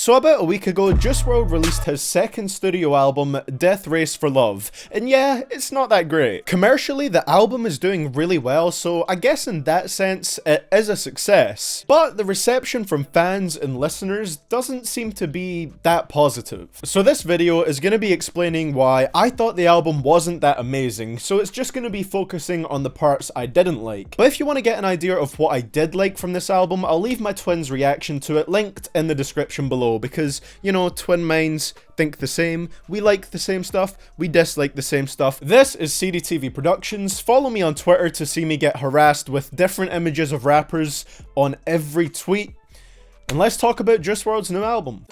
So about a week ago, Juice WRLD released his second studio album, Death Race for Love, and yeah, it's not that great. Commercially, the album is doing really well, so I guess in that sense, it is a success. But the reception from fans and listeners doesn't seem to be that positive. So this video is going to be explaining why I thought the album wasn't that amazing, so it's just going to be focusing on the parts I didn't like. But if you want to get an idea of what I did like from this album, I'll leave my twins' reaction to it linked in the description below, because, you know, twin minds think the same, we like the same stuff, we dislike the same stuff. This is CDTVProductions. Follow me on Twitter to see me get harassed with different images of rappers on every tweet. And let's talk about Juice WRLD's new album.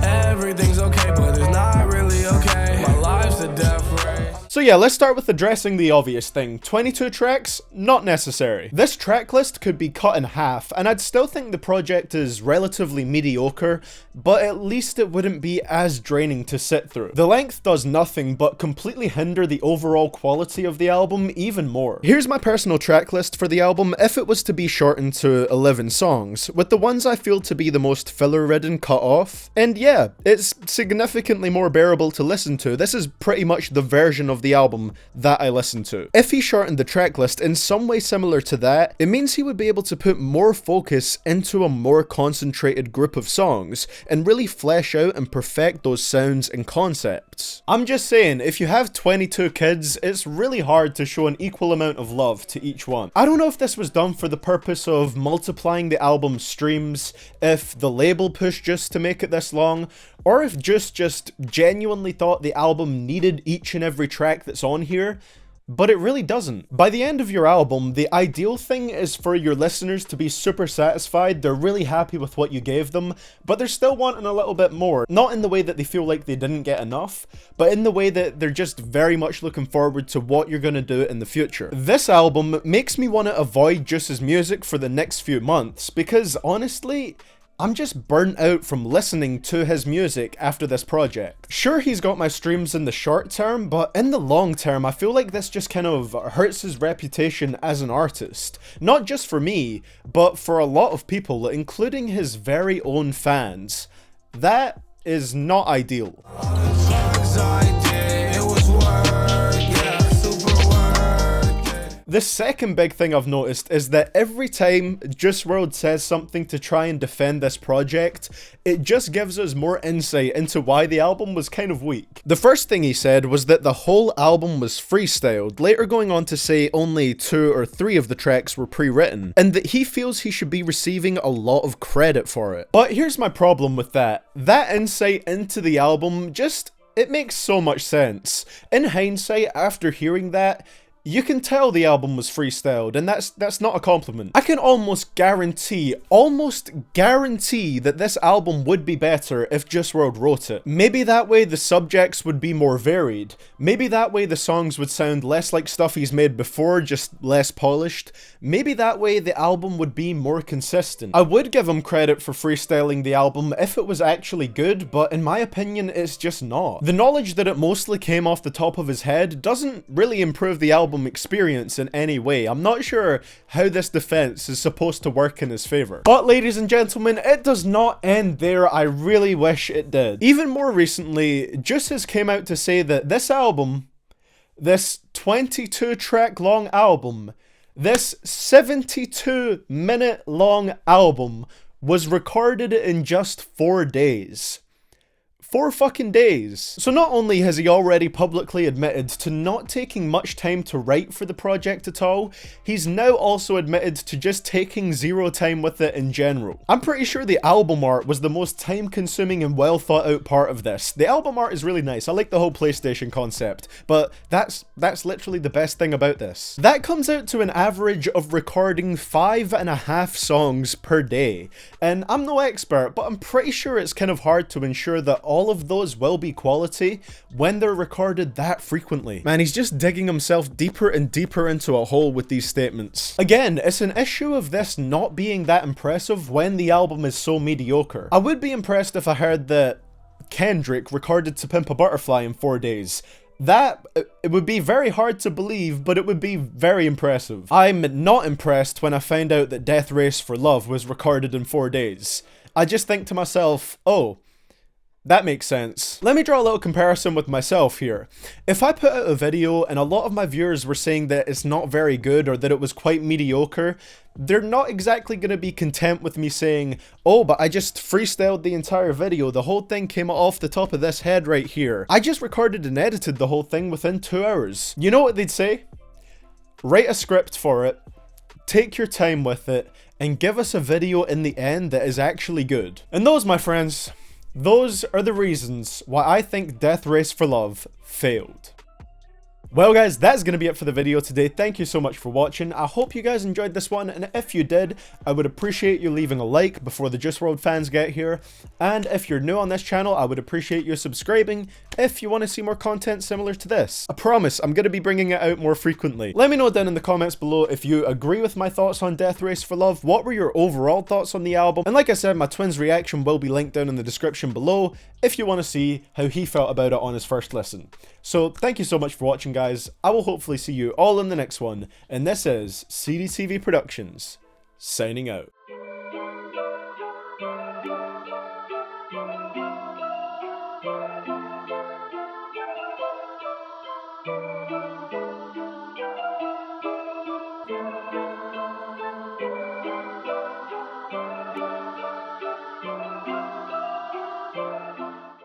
Everything's okay, but it's not really okay. My life's a death race. So yeah, let's start with addressing the obvious thing. 22 tracks? Not necessary. This track list could be cut in half, and I'd still think the project is relatively mediocre, but at least it wouldn't be as draining to sit through. The length does nothing but completely hinder the overall quality of the album even more. Here's my personal track list for the album if it was to be shortened to 11 songs, with the ones I feel to be the most filler-ridden cut off. And yeah, it's significantly more bearable to listen to. This is pretty much the version of the album that I listen to. If he shortened the track list in some way similar to that, it means he would be able to put more focus into a more concentrated group of songs and really flesh out and perfect those sounds and concepts. I'm just saying, if you have 22 kids, it's really hard to show an equal amount of love to each one. I don't know if this was done for the purpose of multiplying the album's streams, if the label pushed Juice to make it this long, or if Juice just genuinely thought the album needed each and every track that's on here, but it really doesn't. By the end of your album, the ideal thing is for your listeners to be super satisfied, they're really happy with what you gave them, but they're still wanting a little bit more. Not in the way that they feel like they didn't get enough, but in the way that they're just very much looking forward to what you're gonna do in the future. This album makes me want to avoid Juice's music for the next few months, because honestly, I'm just burnt out from listening to his music after this project. Sure, he's got my streams in the short term, but in the long term, I feel like this just kind of hurts his reputation as an artist. Not just for me, but for a lot of people, including his very own fans. That is not ideal. The second big thing I've noticed is that every time Juice WRLD says something to try and defend this project, it just gives us more insight into why the album was kind of weak. The first thing he said was that the whole album was freestyled, later going on to say only 2 or 3 of the tracks were pre-written, and that he feels he should be receiving a lot of credit for it. But here's my problem with that. That insight into the album it makes so much sense. In hindsight, after hearing that, you can tell the album was freestyled, and that's not a compliment. I can almost guarantee that this album would be better if Juice WRLD wrote it. Maybe that way the subjects would be more varied. Maybe that way the songs would sound less like stuff he's made before, just less polished. Maybe that way the album would be more consistent. I would give him credit for freestyling the album if it was actually good, but in my opinion, it's just not. The knowledge that it mostly came off the top of his head doesn't really improve the album experience in any way. I'm not sure how this defense is supposed to work in his favor. But ladies and gentlemen, it does not end there. I really wish it did. Even more recently, Juice has came out to say that this album, this 22 track long album, this 72-minute long album was recorded in just 4 days. 4 fucking days. So not only has he already publicly admitted to not taking much time to write for the project at all, he's now also admitted to just taking zero time with it in general. I'm pretty sure the album art was the most time-consuming and well thought out part of this. The album art is really nice. I like the whole PlayStation concept, but that's literally the best thing about this. That comes out to an average of recording 5.5 songs per day. And I'm no expert, but I'm pretty sure it's kind of hard to ensure that all of those will be quality when they're recorded that frequently. Man, he's just digging himself deeper and deeper into a hole with these statements. Again, it's an issue of this not being that impressive when the album is so mediocre. I would be impressed if I heard that Kendrick recorded To Pimp a Butterfly in 4 days. It would be very hard to believe, but it would be very impressive. I'm not impressed when I find out that Death Race for Love was recorded in 4 days. I just think to myself, oh, that makes sense. Let me draw a little comparison with myself here. If I put out a video and a lot of my viewers were saying that it's not very good or that it was quite mediocre, they're not exactly going to be content with me saying, oh, but I just freestyled the entire video. The whole thing came off the top of this head right here. I just recorded and edited the whole thing within 2 hours. You know what they'd say? Write a script for it, take your time with it, and give us a video in the end that is actually good. And those, my friends, those are the reasons why I think Death Race for Love failed. Well guys, that's going to be it for the video today. Thank you so much for watching. I hope you guys enjoyed this one, and if you did, I would appreciate you leaving a like before the Juice WRLD fans get here. And if you're new on this channel, I would appreciate you subscribing if you want to see more content similar to this. I promise I'm going to be bringing it out more frequently. Let me know down in the comments below if you agree with my thoughts on Death Race for Love. What were your overall thoughts on the album? And like I said, my twin's reaction will be linked down in the description below if you want to see how he felt about it on his first listen. So thank you so much for watching, guys. I will hopefully see you all in the next one, and this is CDTV Productions, signing out.